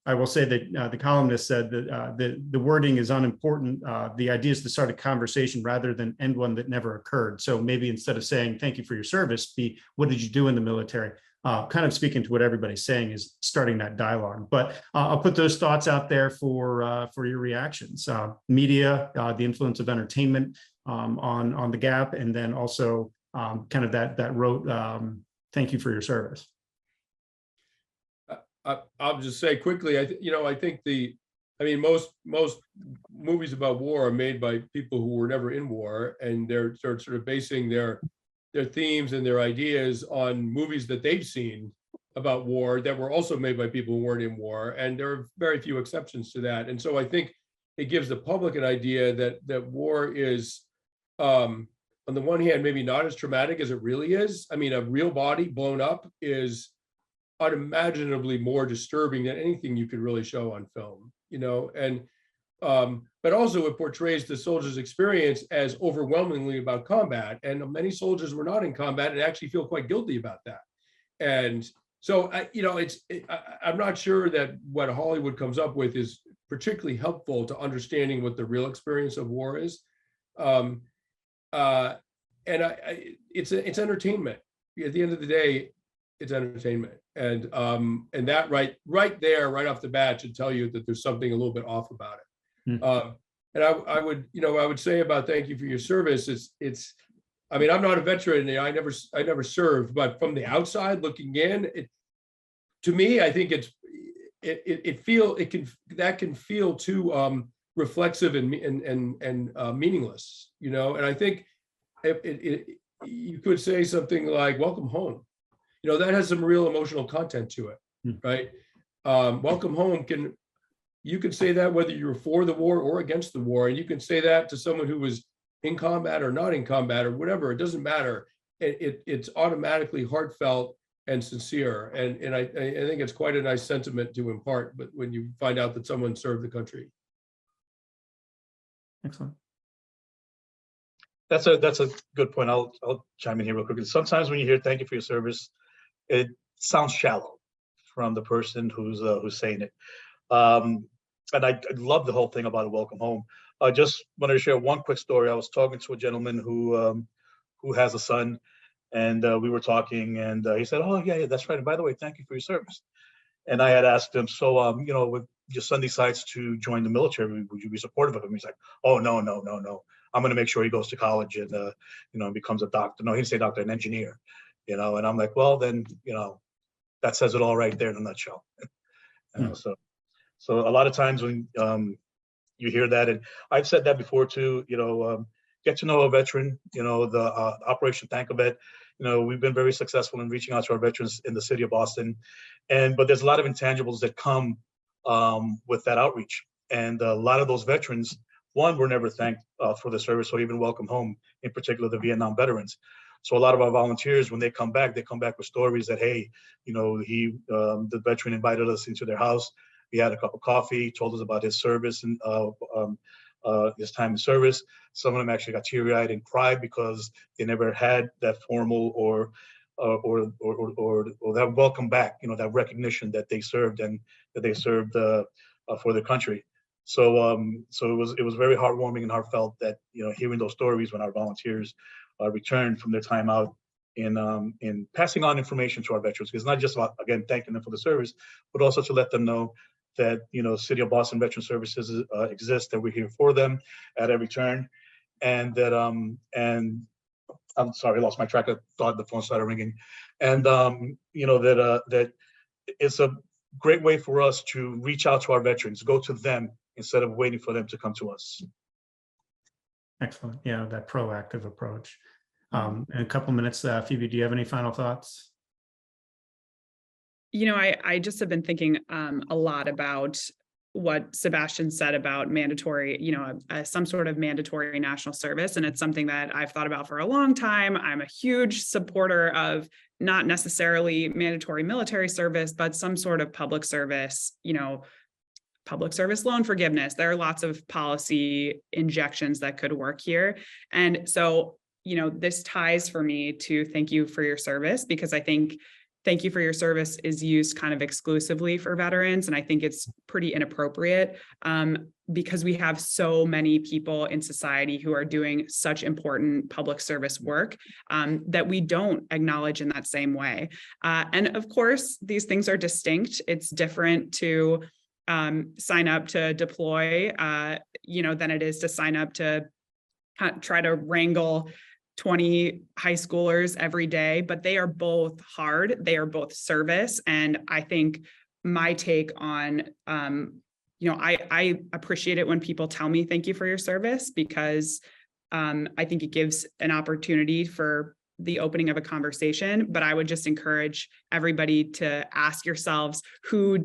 I will say that the columnist said that the wording is unimportant. The idea is to start a conversation rather than end one that never occurred. So maybe instead of saying, thank you for your service, be, what did you do in the military? Kind of speaking to what everybody's saying is starting that dialogue. But I'll put those thoughts out there for your reactions. Media, the influence of entertainment on the gap, and then also kind of that rote, thank you for your service. I'll just say quickly, I think most movies about war are made by people who were never in war, and they're sort of basing their themes and their ideas on movies that they've seen about war that were also made by people who weren't in war, and there are very few exceptions to that. And so I think it gives the public an idea that war is, on the one hand, maybe not as traumatic as it really is. I mean, a real body blown up is unimaginably more disturbing than anything you could really show on film, and but also it portrays the soldier's experience as overwhelmingly about combat, and many soldiers were not in combat and actually feel quite guilty about that. And so I'm not sure that what Hollywood comes up with is particularly helpful to understanding what the real experience of war is. It's entertainment. At the end of the day, it's entertainment, and that right there, right off the bat, should tell you that there's something a little bit off about it. And I would say about thank you for your service. I mean, I'm not a veteran. I never served, but from the outside looking in, to me, I think that can feel too reflexive and meaningless, and I think you could say something like "Welcome home." That has some real emotional content to it, right? Welcome home you can say that whether you're for the war or against the war, and you can say that to someone who was in combat or not in combat or whatever. It doesn't matter. It's automatically heartfelt and sincere, and I think it's quite a nice sentiment to impart. But when you find out that someone served the country, excellent. That's a good point. I'll chime in here real quickly. Sometimes when you hear "thank you for your service," it sounds shallow from the person who's saying it. And I love the whole thing about a welcome home. I just wanted to share one quick story. I was talking to a gentleman who has a son, and we were talking, and he said, "Oh yeah, that's right. And by the way, thank you for your service." And I had asked him, "So, when your son decides to join the military, would you be supportive of him?" He's like, "Oh no. I'm going to make sure he goes to college and becomes a doctor." No, he didn't say doctor, an engineer. And I'm like, well, then that says it all right there in a nutshell. So a lot of times when you hear that, and I've said that before too, get to know a veteran, the Operation Thank a Vet, we've been very successful in reaching out to our veterans in the city of Boston, but there's a lot of intangibles that come with that outreach. And a lot of those veterans, one, were never thanked for the service or even welcome home, in particular the Vietnam veterans. So a lot of our volunteers, when they come back with stories that, hey, the veteran invited us into their house. We had a cup of coffee, told us about his service and his time in service. Some of them actually got teary-eyed and cried because they never had that formal or that welcome back, that recognition that they served and that they served for the country. So it was very heartwarming and heartfelt that hearing those stories when our volunteers returned from their time out in passing on information to our veterans. It's not just about, again, thanking them for the service, but also to let them know that City of Boston Veteran Services exists, that we're here for them at every turn. and that and I'm sorry, I lost my track of thought. The phone started ringing, and you know, that it's a great way for us to reach out to our veterans, go to them instead of waiting for them to come to us. Excellent. Yeah, that proactive approach. In a couple minutes, Phoebe, do you have any final thoughts? You know, I just have been thinking a lot about what Sebastian said about mandatory, you know, some sort of mandatory national service. And it's something that I've thought about for a long time. I'm a huge supporter of not necessarily mandatory military service, but some sort of public service, you know, public service loan forgiveness. There are lots of policy injections that could work here. And so, you know, this ties for me to thank you for your service, because I think thank you for your service is used kind of exclusively for veterans. And I think it's pretty inappropriate because we have so many people in society who are doing such important public service work that we don't acknowledge in that same way. And of course, these things are distinct. It's different to sign up to deploy, you know, than it is to sign up to try to wrangle 20 high schoolers every day, but they are both hard. They are both service. And I think my take on, you know, I appreciate it when people tell me thank you for your service, because I think it gives an opportunity for the opening of a conversation. But I would just encourage everybody to ask yourselves who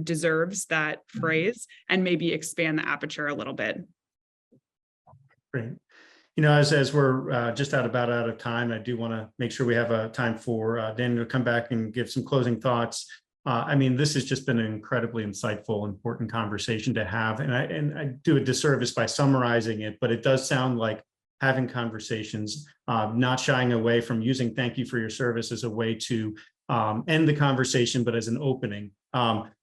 deserves that phrase and maybe expand the aperture a little bit. Great. You know, as we're just about out of time, I do want to make sure we have a time for Daniel to come back and give some closing thoughts. I mean, this has just been an incredibly insightful, important conversation to have, and I do a disservice by summarizing it, but it does sound like having conversations, not shying away from using "thank you for your service" as a way to end the conversation, but as an opening.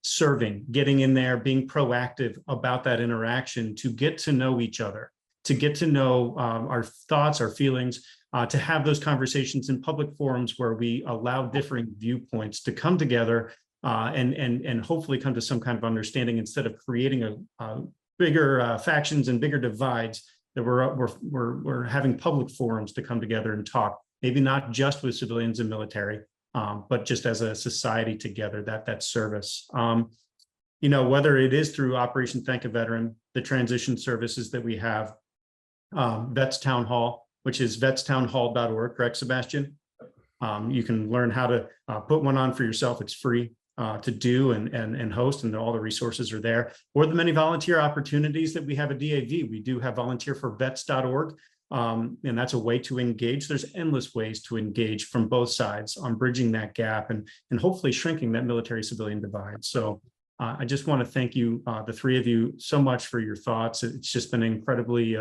Serving, getting in there, being proactive about that interaction to get to know each other, to get to know our thoughts, our feelings, to have those conversations in public forums where we allow differing viewpoints to come together and hopefully come to some kind of understanding, instead of creating a bigger factions and bigger divides. That we're having public forums to come together and talk, maybe not just with civilians and military, but just as a society together. That service. You know, whether it is through Operation Thank a Veteran, the transition services that we have. Vets Town Hall, which is vetstownhall.org, correct, Sebastian? You can learn how to put one on for yourself. It's free to do and host, and all the resources are there. Or the many volunteer opportunities that we have at DAV. We do have volunteerforvets.org, and that's a way to engage. There's endless ways to engage from both sides on bridging that gap and hopefully shrinking that military-civilian divide. So I just want to thank you, the three of you, so much for your thoughts. It's just been an incredibly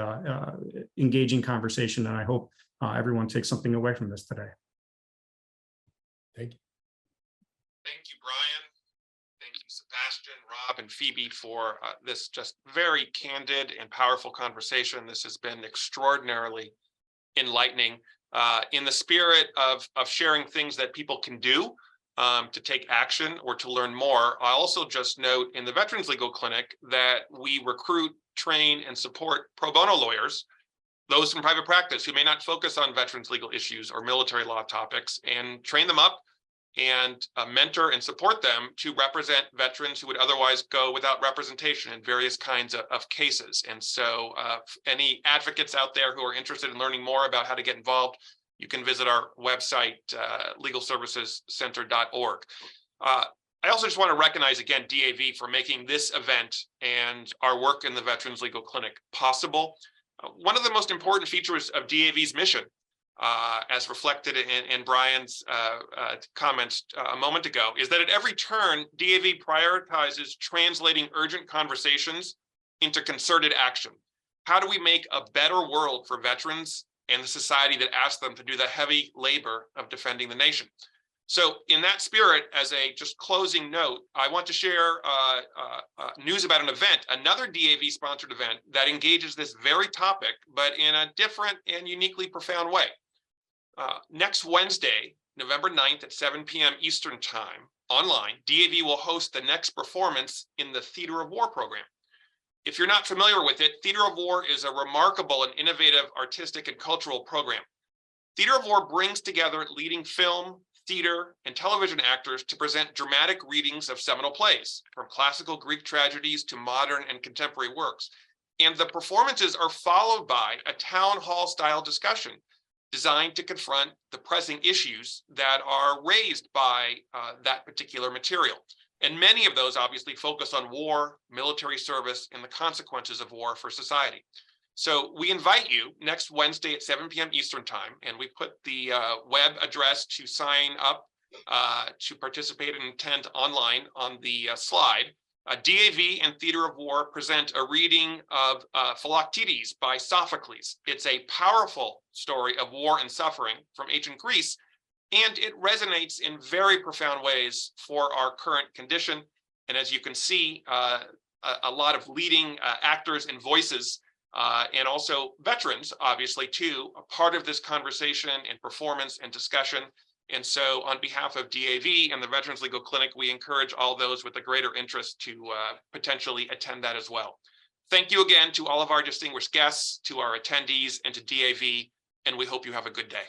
engaging conversation, and I hope everyone takes something away from this today. Thank you. Thank you, Brian. Thank you, Sebastian, Rob, and Phoebe, for this just very candid and powerful conversation. This has been extraordinarily enlightening in the spirit of sharing things that people can do to take action or to learn more. I also just note in the Veterans Legal Clinic that we recruit, train, and support pro bono lawyers, those in private practice who may not focus on veterans legal issues or military law topics, and train them up and mentor and support them to represent veterans who would otherwise go without representation in various kinds of cases. And so any advocates out there who are interested in learning more about how to get involved, you can visit our website, legalservicescenter.org. I also just want to recognize again DAV for making this event and our work in the Veterans Legal Clinic possible. One of the most important features of DAV's mission, as reflected in Brian's comments a moment ago, is that at every turn, DAV prioritizes translating urgent conversations into concerted action. How do we make a better world for veterans and the society that asks them to do the heavy labor of defending the nation? So in that spirit, as a just closing note, I want to share news about an event, another DAV-sponsored event that engages this very topic, but in a different and uniquely profound way. Next Wednesday, November 9th at 7 p.m. Eastern Time, online, DAV will host the next performance in the Theater of War program. If you're not familiar with it, Theater of War is a remarkable and innovative artistic and cultural program. Theater of War brings together leading film, theater, and television actors to present dramatic readings of seminal plays, from classical Greek tragedies to modern and contemporary works. And the performances are followed by a town hall style discussion designed to confront the pressing issues that are raised by that particular material. And many of those obviously focus on war, military service, and the consequences of war for society. So we invite you next Wednesday at 7 p.m. Eastern time, and we put the web address to sign up to participate and attend online on the slide. DAV and Theater of War present a reading of Philoctetes by Sophocles. It's a powerful story of war and suffering from ancient Greece, and it resonates in very profound ways for our current condition. And as you can see, a lot of leading actors and voices and also veterans, obviously, too, a part of this conversation and performance and discussion. And so on behalf of DAV and the Veterans Legal Clinic, we encourage all those with a greater interest to potentially attend that as well. Thank you again to all of our distinguished guests, to our attendees, and to DAV, and we hope you have a good day.